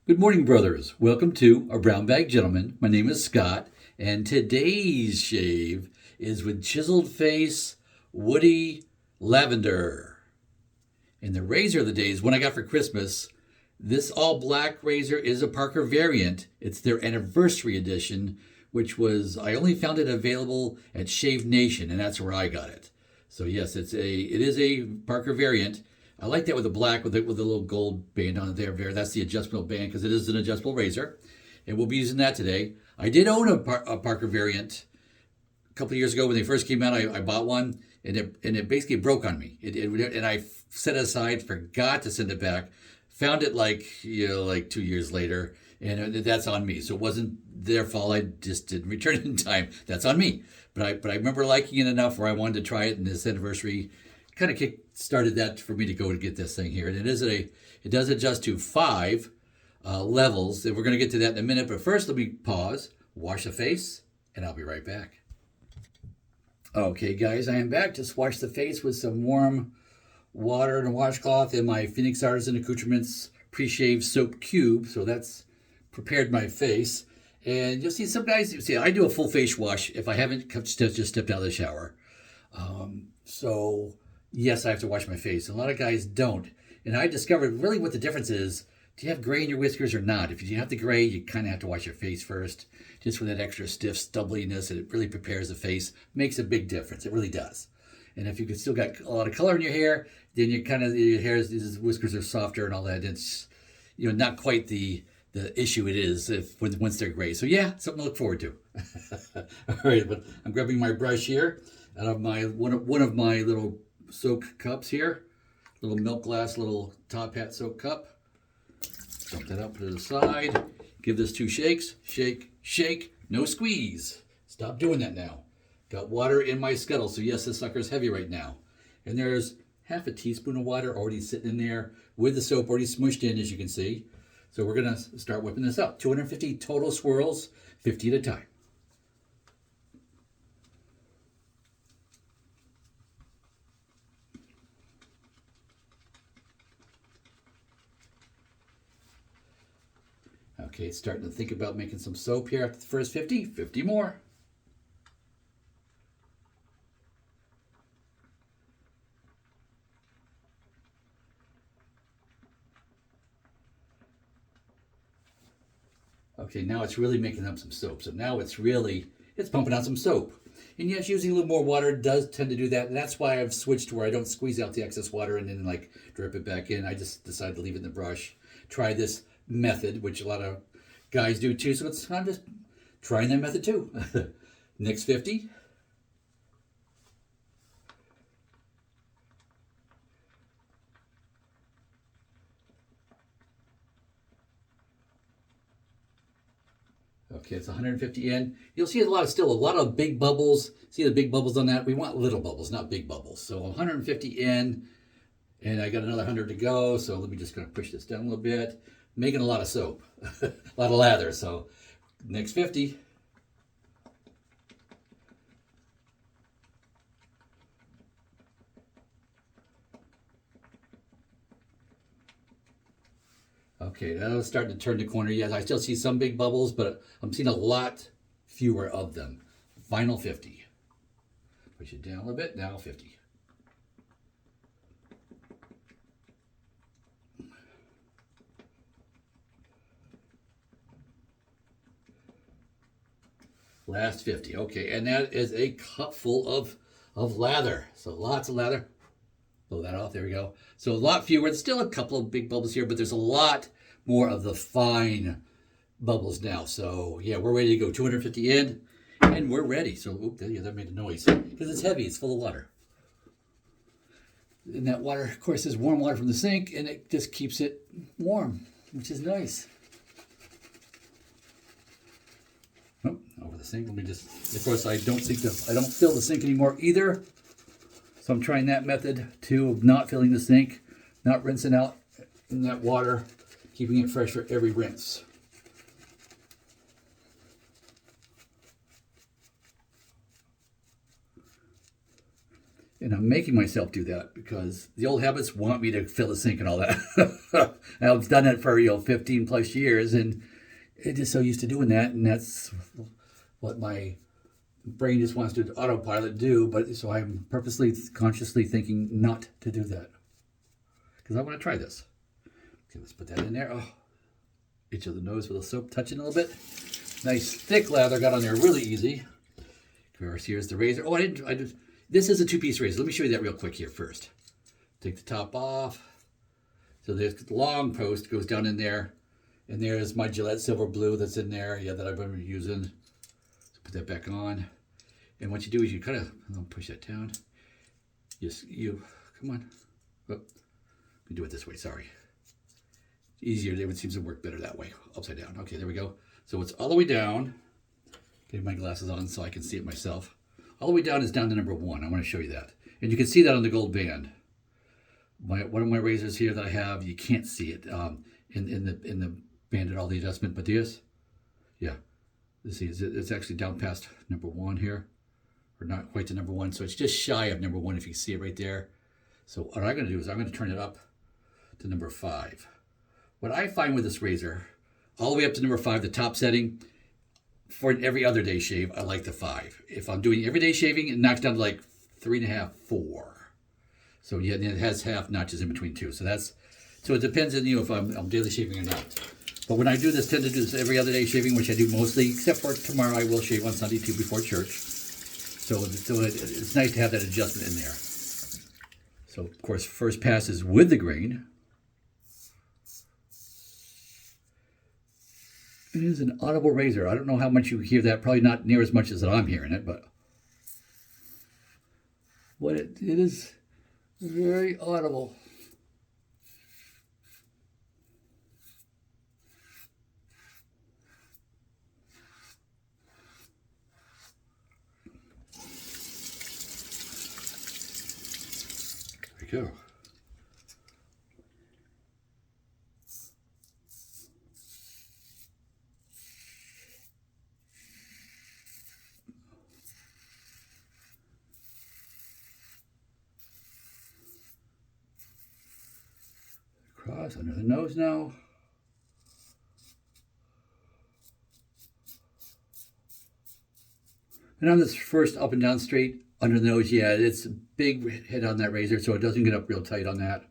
Good morning, brothers. Welcome to A Brown Bag Gentleman. My name is Scott, and today's shave is with Chiseled Face Woody Lavendar. And the razor of the day is one I got for Christmas. This all black razor is a Parker variant. It's their anniversary edition, I only found it available at Shave Nation, and that's where I got it. So yes, it is a Parker variant. I like that with the black with a little gold band on it there. That's the adjustable band because it is an adjustable razor. And we'll be using that today. I did own a Parker variant a couple of years ago when they first came out. I bought one and it basically broke on me. And I set it aside, forgot to send it back. Found it like 2 years later, and that's on me. So it wasn't their fault. I just didn't return it in time. That's on me. But I remember liking it enough where I wanted to try it, and this anniversary kind of started that for me to go and get this thing here. And it does adjust to 5 levels, and we're going to get to that in a minute. But first, let me pause, wash the face, and I'll be right back. Okay, guys, I am back. Just wash the face with some warm water and a washcloth and my Phoenix Artisan Accoutrements Preshave soap cube. So that's prepared my face. And you'll see some guys, I do a full face wash if I haven't just stepped out of the shower. So yes, I have to wash my face. A lot of guys don't. And I discovered really what the difference is. Do you have gray in your whiskers or not? If you have the gray, you kind of have to wash your face first. Just with that extra stiff stubbliness, and it really prepares the face. Makes a big difference. It really does. And if you can still got a lot of color in your hair, then your these whiskers are softer and all that. It's not quite the issue it is once they're gray. So yeah, something to look forward to. All right, but I'm grabbing my brush here out of my one of my little soak cups here, little milk glass, little top hat soak cup. Dump that up, put it aside. Give this 2 shakes. Shake, shake, no squeeze. Stop doing that now. Got water in my Skuttle, so yes, this sucker's heavy right now. And there's half a teaspoon of water already sitting in there with the soap already smushed in, as you can see. So we're gonna start whipping this up. 250 total swirls, 50 at a time. Okay, it's starting to think about making some soap here after the first 50. 50 more. Okay, now it's really making up some soap. So now it's pumping out some soap. And yes, using a little more water does tend to do that. And that's why I've switched to where I don't squeeze out the excess water and then drip it back in. I just decided to leave it in the brush. Try this method, which a lot of guys do too. So I'm just trying that method too. Next 50. Okay, it's 150 in. You'll see a lot of big bubbles. See the big bubbles on that? We want little bubbles, not big bubbles. So 150 in, and I got another 100 to go. So let me just kind of push this down a little bit. Making a lot of soap, a lot of lather. So next 50. Okay, now it's starting to turn the corner. Yes, I still see some big bubbles, but I'm seeing a lot fewer of them. Final 50. Push it down a little bit. Now 50. Last 50. Okay, and that is a cup full of lather. So lots of lather. Blow that off. There we go. So a lot fewer. There's still a couple of big bubbles here, but there's a lot more of the fine bubbles now. So yeah, we're ready to go. 250 in, and we're ready. So that made a noise because it's heavy. It's full of water. And that water, of course, is warm water from the sink, and it just keeps it warm, which is nice. Over the sink. Let me just. Of course, I don't fill the sink anymore either. So I'm trying that method too, of not filling the sink, not rinsing out in that water, keeping it fresh for every rinse. And I'm making myself do that because the old habits want me to fill the sink and all that. I've done it for 15 plus years, and it just so used to doing that, and that's what my brain just wants to autopilot do. But so I'm purposely, consciously thinking not to do that because I want to try this. Okay, let's put that in there. Oh, itch of the nose with a soap touching a little bit. Nice thick lather got on there really easy. Of course, here's the razor. Oh, this is a two-piece razor. Let me show you that real quick here first. Take the top off. So there's the long post goes down in there. And there's my Gillette Silver Blue that's in there, that I've been using. So put that back on. And what you do is you kind of push that down. Come on. Oh, let me do it this way, sorry. Easier, it seems to work better that way, upside down. Okay, there we go. So it's all the way down. Get my glasses on so I can see it myself. All the way down is down to number 1. I want to show you that. And you can see that on the gold band. One of my razors here that I have, you can't see it in the band at all the adjustment, but this, yeah. Let's see, it's actually down past number 1 here. Or not quite to number 1, so it's just shy of number 1 if you see it right there. So what I'm going to do is I'm going to turn it up to number 5. What I find with this razor, all the way up to number 5, the top setting, for an every other day shave, I like the 5. If I'm doing everyday shaving, it knocks down to like 3.5, 4. So yeah, it has half notches in between too. So it depends on if I'm daily shaving or not. But when I tend to do this every other day shaving, which I do mostly, except for tomorrow, I will shave on Sunday too before church. So it's nice to have that adjustment in there. So of course, first pass is with the grain. It is an audible razor. I don't know how much you hear that. Probably not near as much as that I'm hearing it, but it is very audible. There we go. Across under the nose now. And on this first up and down straight under the nose, yeah, it's a big head on that razor, so it doesn't get up real tight on that.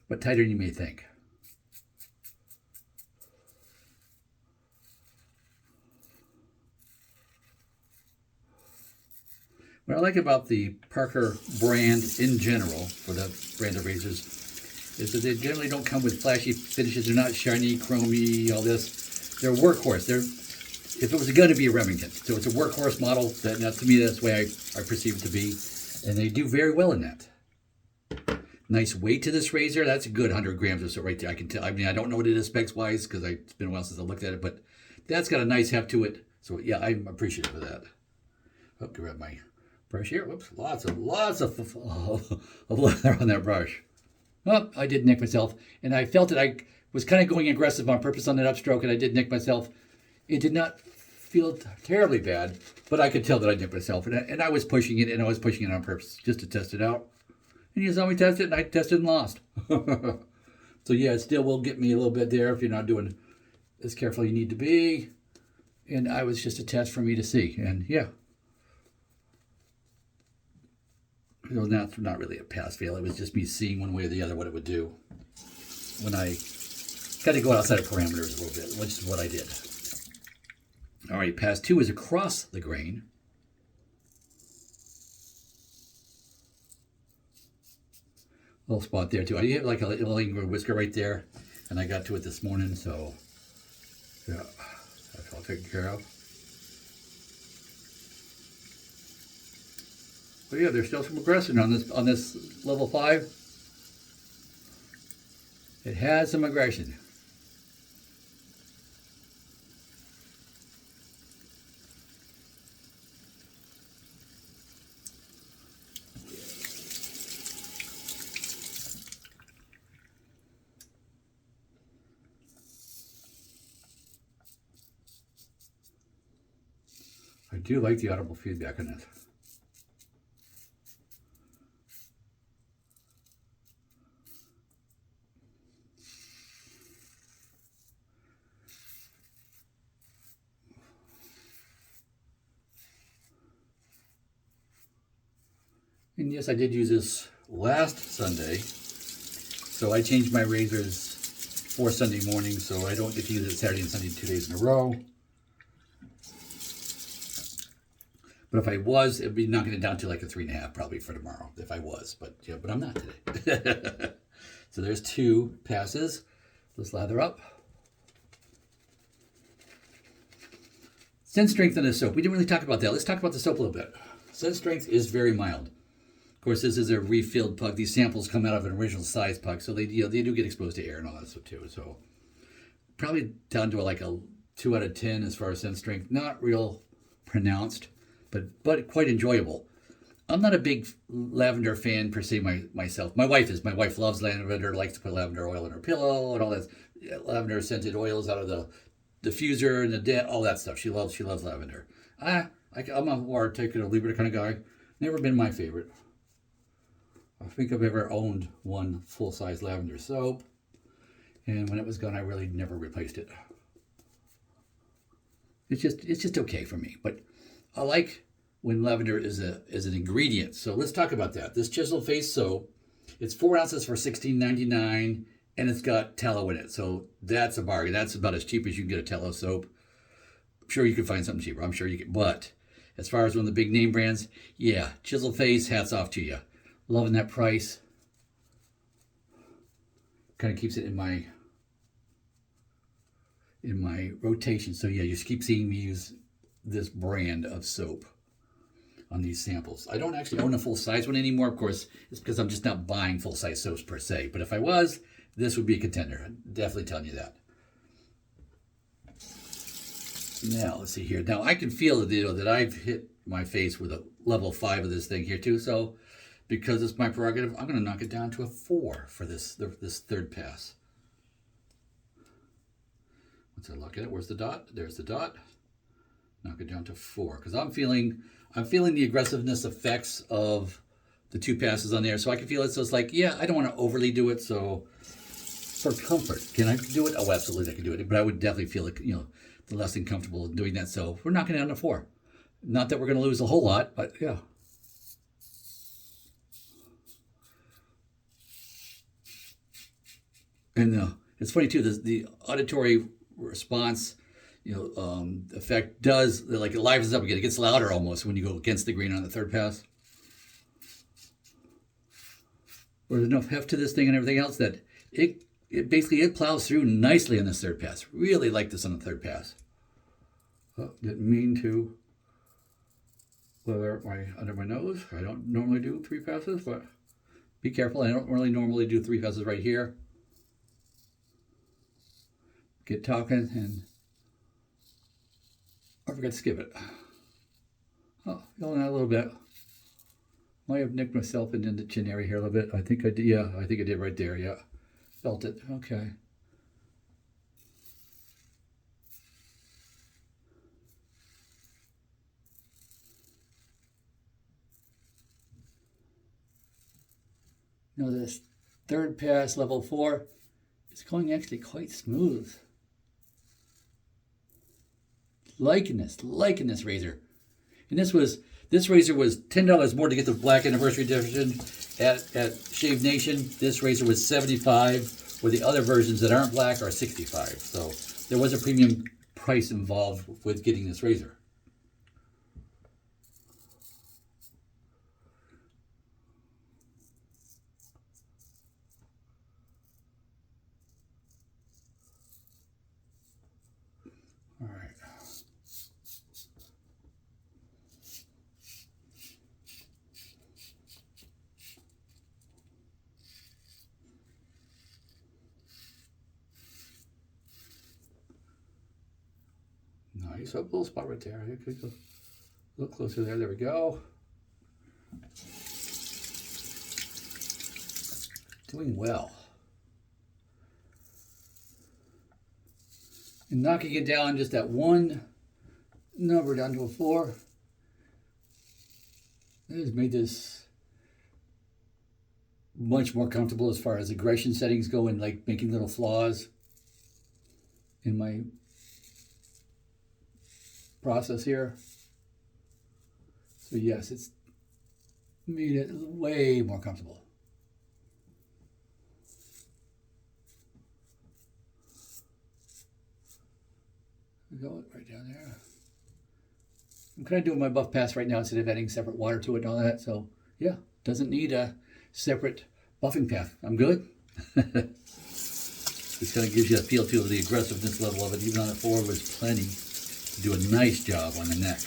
But tighter than you may think. What I like about the Parker brand in general, for the brand of razors, is that they generally don't come with flashy finishes. They're not shiny, chromy, all this. They're a workhorse. If it was going to be a Remington. So it's a workhorse model. To me, that's the way I perceive it to be. And they do very well in that. Nice weight to this razor. That's a good 100 grams or so right there. I can tell. I mean, I don't know what it is specs-wise because it's been a while since I looked at it. But that's got a nice heft to it. So, yeah, I'm appreciative of that. Oh, grab my brush here. Whoops, lots of leather on that brush. Oh, I did nick myself, and I felt that I was kind of going aggressive on purpose on that upstroke, and I did nick myself. It did not feel terribly bad, but I could tell that I nicked myself, and I was pushing it, and I was pushing it on purpose just to test it out. And you saw me test it, and I tested and lost. So yeah, it still will get me a little bit there if you're not doing as careful you need to be. And I was just a test for me to see, and yeah. It was not really a pass-fail. It was just me seeing one way or the other what it would do when I got to go outside of parameters a little bit, which is what I did. All right, pass 2 is across the grain. Little spot there too. I have like a little whisker right there, and I got to it this morning, so yeah, that's all taken care of. But yeah, there's still some aggression on this level 5. It has some aggression. I I do like the audible feedback on this. And yes, I did use this last Sunday. So I changed my razors for Sunday morning, so I don't get to use it Saturday and Sunday 2 days in a row. But if I was, it'd be knocking it down to like a 3.5 probably for tomorrow, if I was. But yeah, but I'm not today. So there's 2 passes. Let's lather up. Scent strength on this soap. We didn't really talk about that. Let's talk about the soap a little bit. Scent strength is very mild. Of course, this is a refilled puck. These samples come out of an original size puck, so they do get exposed to air and all that stuff too. So probably down to like a 2 out of 10 as far as scent strength. Not real pronounced, but quite enjoyable. I'm not a big lavender fan per se myself. My wife is. My wife loves lavender, likes to put lavender oil in her pillow and all that lavender scented oils out of the diffuser and the dent, all that stuff. She loves lavender. I'm a more take it or leave it kind of guy. Never been my favorite. I think I've ever owned one full-size lavender soap, and when it was gone, I really never replaced it. It's just okay for me, but I like when lavender is an ingredient. So let's talk about that. This Chiseled Face soap, it's 4 ounces for $16.99, and it's got tallow in it. So that's a bargain. That's about as cheap as you can get a tallow soap. I'm sure you can find something cheaper. I'm sure you can, but as far as one of the big name brands, yeah, Chiseled Face, hats off to you. Loving that price. Kind of keeps it in my rotation. So yeah, you just keep seeing me use this brand of soap on these samples. I don't actually own a full-size one anymore. Of course, it's because I'm just not buying full-size soaps per se. But if I was, this would be a contender. I'm definitely telling you that. Now, let's see here. Now, I can feel that I've hit my face with a level 5 of this thing here too. So because it's my prerogative, I'm going to knock it down to a 4 for this third pass. Once I look at it, where's the dot? There's the dot. Knock it down to 4 because I'm feeling the aggressiveness effects of the 2 passes on there, so I can feel it. So it's like, yeah, I don't want to overly do it. So for comfort, can I do it? Oh, absolutely, I can do it. But I would definitely feel like the less than comfortable doing that. So we're knocking it down to 4. Not that we're going to lose a whole lot, but yeah. And it's funny too. The auditory response, effect does like it livens up again. It gets louder almost when you go against the grain on the third pass. There's enough heft to this thing and everything else that it basically plows through nicely on this third pass. Really like this on the third pass. Oh, didn't mean to lather under my nose. I don't normally do 3 passes, but be careful. I don't really normally do 3 passes right here. Get talking and I forgot to skip it. Oh, going out a little bit. Might have nicked myself into the chin area here a little bit. I think I did. Yeah, I think I did right there. Yeah, felt it. Okay. Now this third pass, level 4, is going actually quite smooth. Liking this razor. And this razor was $10 more to get the Black Anniversary Edition at Shave Nation. This razor was $75, where the other versions that aren't black are $65. So there was a premium price involved with getting this razor. All right. Nice, up little spot right there. You could go a little closer there. There we go. Doing well. And knocking it down just that one number down to a 4. It has made this much more comfortable as far as aggression settings go and like making little flaws in my process here. So yes, it's made it way more comfortable. Go right down there. I'm kind of doing my buff pass right now instead of adding separate water to it and all that. So yeah, doesn't need a separate buffing path. I'm good. This kind of gives you a feel to the aggressiveness level of it. Even on the forward was plenty to do a nice job on the neck,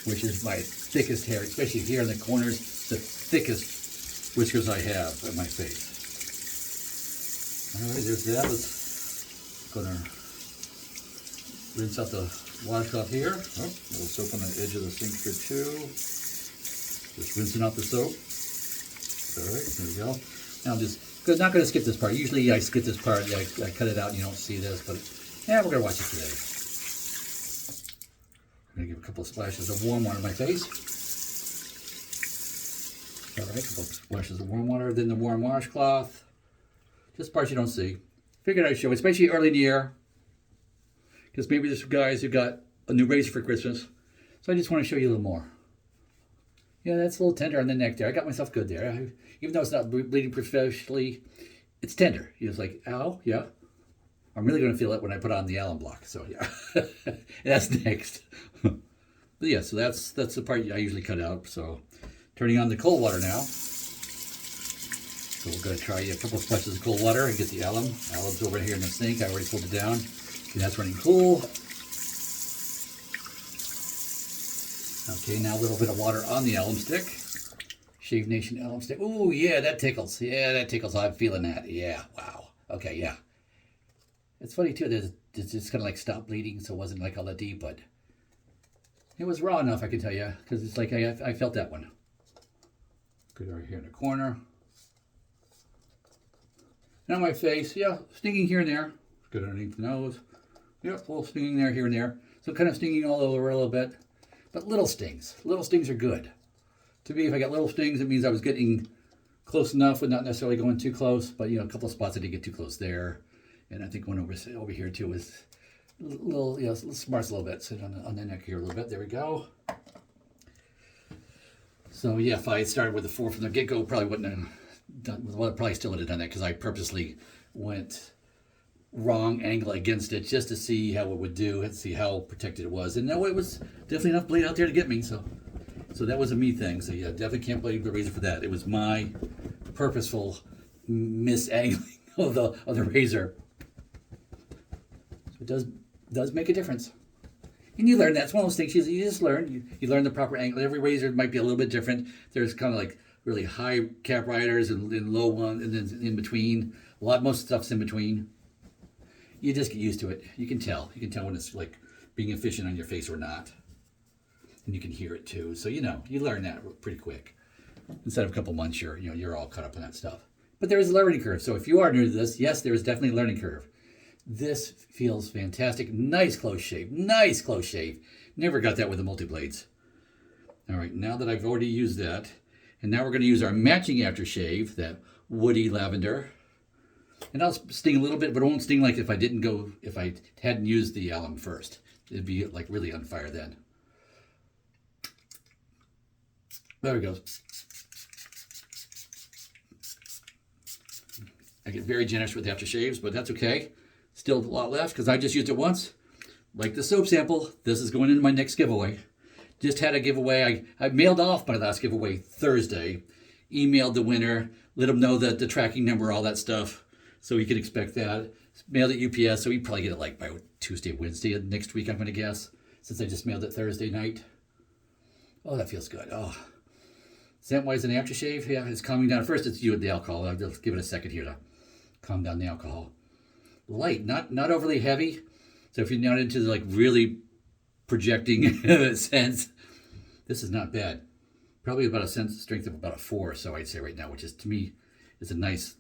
which is my thickest hair, especially here in the corners, the thickest whiskers I have on my face. All right, there's that. Let's gonna rinse out the washcloth here. Oh, a little soap on the edge of the sink here too. Just rinsing out the soap. All right, there we go. Now I'm just not going to skip this part. Usually I skip this part. I cut it out and you don't see this, but yeah, we're going to watch it today. I'm going to give a couple of splashes of warm water on my face. All right, a couple of splashes of warm water, then the warm washcloth. Just parts you don't see. Figured I'd show, especially early in the year, because maybe there's some guys who got a new razor for Christmas. So I just want to show you a little more. Yeah, that's a little tender on the neck there. I got myself good there. Even though it's not bleeding profusely, it's tender. He was like, ow, yeah. I'm really going to feel it when I put on the alum block. So yeah, that's next. But yeah, so that's the part I usually cut out. So turning on the cold water now. So we're going to try a couple of splashes of cold water and get the alum. Alum's over here in the sink. I already pulled it down. And that's running cool. Okay, now a little bit of water on the alum stick. Shave Nation alum stick. Ooh, yeah, that tickles. Yeah, that tickles. I'm feeling that. Yeah, wow. Okay, yeah. It's funny, too, that it just kind of like stopped bleeding, so it wasn't like all that deep, but it was raw enough, I can tell you, because it's like I felt that one. Good right here in the corner. Now my face, yeah, stinging here and there. Good underneath the nose. Yep, a little stinging there, here and there. So kind of stinging all over a little bit. But little stings. Little stings are good. To me, if I got little stings, it means I was getting close enough, but not necessarily going too close. But, you know, a couple of spots I did get too close there. And I think one over here, too, was a little, you know, smarts a little bit. Sit on the neck here a little bit. There we go. So, yeah, if I started with the 4 from the get-go, probably wouldn't have done, well, probably still would have done that because I purposely went wrong angle against it just to see how it would do and see how protected it was. And no, it was definitely enough blade out there to get me. So that was a me thing. So yeah, definitely can't blame the razor for that. It was my purposeful misangling of the razor. So it does make a difference. And you learn that's one of those things you just learn. You learn the proper angle. Every razor might be a little bit different. There's kind of like really high cap riders and low one, and then in between. Most stuff's in between. You just get used to it. You can tell. You can tell when it's like being efficient on your face or not. And you can hear it too. So, you know, you learn that pretty quick. Instead of a couple months, you're all caught up on that stuff. But there is a learning curve. So if you are new to this, yes, there is definitely a learning curve. This feels fantastic. Nice close shave. Nice close shave. Never got that with the multi-blades. All right, now that I've already used that, and now we're going to use our matching aftershave, that woody lavender. And I'll sting a little bit, but it won't sting like if I hadn't used the alum first. It'd be like really on fire then. There we go. I get very generous with aftershaves, but that's okay. Still a lot left because I just used it once. Like the soap sample, this is going into my next giveaway. Just had a giveaway. I mailed off my last giveaway Thursday. Emailed the winner, let him know that the tracking number, all that stuff. So he could expect that. Mailed it UPS, so he'd probably get it like by Tuesday, Wednesday of next week, I'm going to guess, since I just mailed it Thursday night. Oh, that feels good. Oh. Scent-wise and aftershave, yeah, it's calming down. First, it's you with the alcohol. I'll just give it a second here to calm down the alcohol. Light, not overly heavy. So if you're not into like really projecting scents, this is not bad. Probably about a scent strength of about a 4, so I'd say right now, which is, to me, is a nice,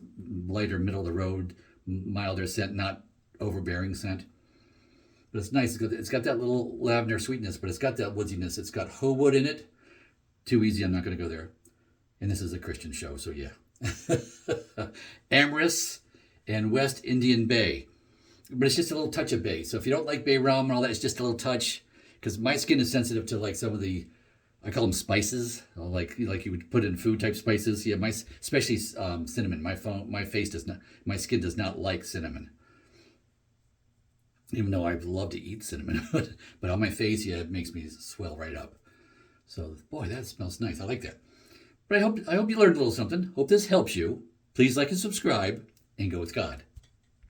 lighter, middle-of-the-road, milder scent, not overbearing scent. But it's nice. It's got that little lavender sweetness, but it's got that woodiness. It's got hoe wood in it, Too easy, I'm not going to go there. And this is a Christian show, so yeah. Amyris and West Indian Bay. But it's just a little touch of bay. So if you don't like bay rum and all that, it's just a little touch. Because my skin is sensitive to like some of the, I call them spices, like you would put in food type spices. Yeah, especially cinnamon. My face does not, my skin does not like cinnamon. Even though I love to eat cinnamon, but on my face, yeah, it makes me swell right up. So boy, that smells nice. I like that. But I hope you learned a little something. Hope this helps you. Please like and subscribe, and go with God.